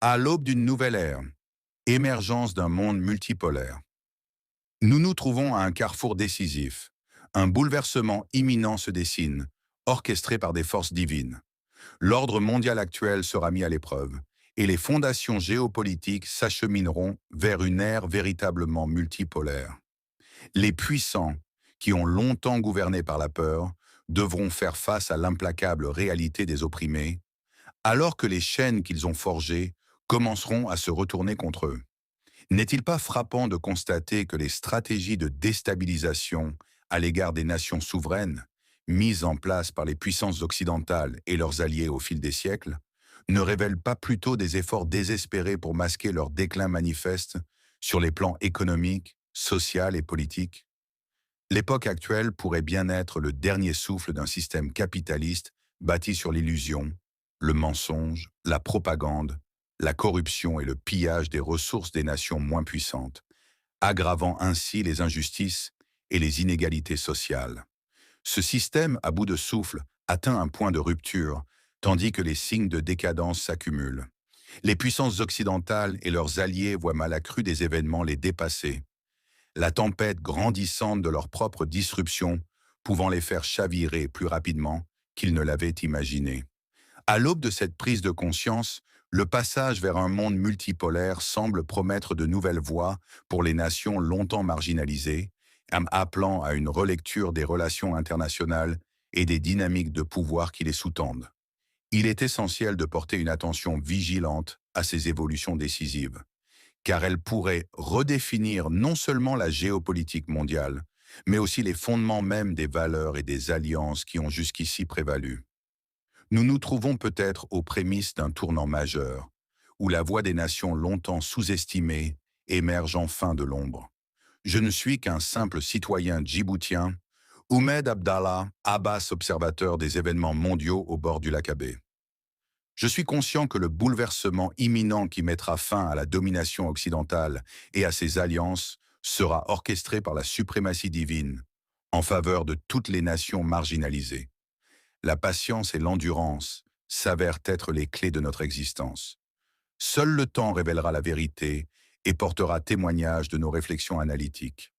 À l'aube d'une nouvelle ère, émergence d'un monde multipolaire. Nous nous trouvons à un carrefour décisif. Un bouleversement imminent se dessine, orchestré par des forces divines. L'ordre mondial actuel sera mis à l'épreuve, et les fondations géopolitiques s'achemineront vers une ère véritablement multipolaire. Les puissants, qui ont longtemps gouverné par la peur, devront faire face à l'implacable réalité des opprimés, alors que les chaînes qu'ils ont forgées commenceront à se retourner contre eux. N'est-il pas frappant de constater que les stratégies de déstabilisation à l'égard des nations souveraines, mises en place par les puissances occidentales et leurs alliés au fil des siècles, ne révèlent pas plutôt des efforts désespérés pour masquer leur déclin manifeste sur les plans économiques, social et politique? L'époque actuelle pourrait bien être le dernier souffle d'un système capitaliste bâti sur l'illusion, le mensonge, la propagande, la corruption et le pillage des ressources des nations moins puissantes, aggravant ainsi les injustices et les inégalités sociales. Ce système, à bout de souffle, atteint un point de rupture, tandis que les signes de décadence s'accumulent. Les puissances occidentales et leurs alliés voient mal accru des événements les dépasser, la tempête grandissante de leur propre disruption pouvant les faire chavirer plus rapidement qu'ils ne l'avaient imaginé. À l'aube de cette prise de conscience, le passage vers un monde multipolaire semble promettre de nouvelles voies pour les nations longtemps marginalisées, appelant à une relecture des relations internationales et des dynamiques de pouvoir qui les sous-tendent. Il est essentiel de porter une attention vigilante à ces évolutions décisives, car elles pourraient redéfinir non seulement la géopolitique mondiale, mais aussi les fondements mêmes des valeurs et des alliances qui ont jusqu'ici prévalu. Nous nous trouvons peut-être aux prémices d'un tournant majeur, où la voix des nations longtemps sous-estimées émerge enfin de l'ombre. Je ne suis qu'un simple citoyen djiboutien, Oumed Abdallah Abbas, observateur des événements mondiaux au bord du lac Abbé. Je suis conscient que le bouleversement imminent qui mettra fin à la domination occidentale et à ses alliances sera orchestré par la suprématie divine, en faveur de toutes les nations marginalisées. La patience et l'endurance s'avèrent être les clés de notre existence. Seul le temps révélera la vérité et portera témoignage de nos réflexions analytiques.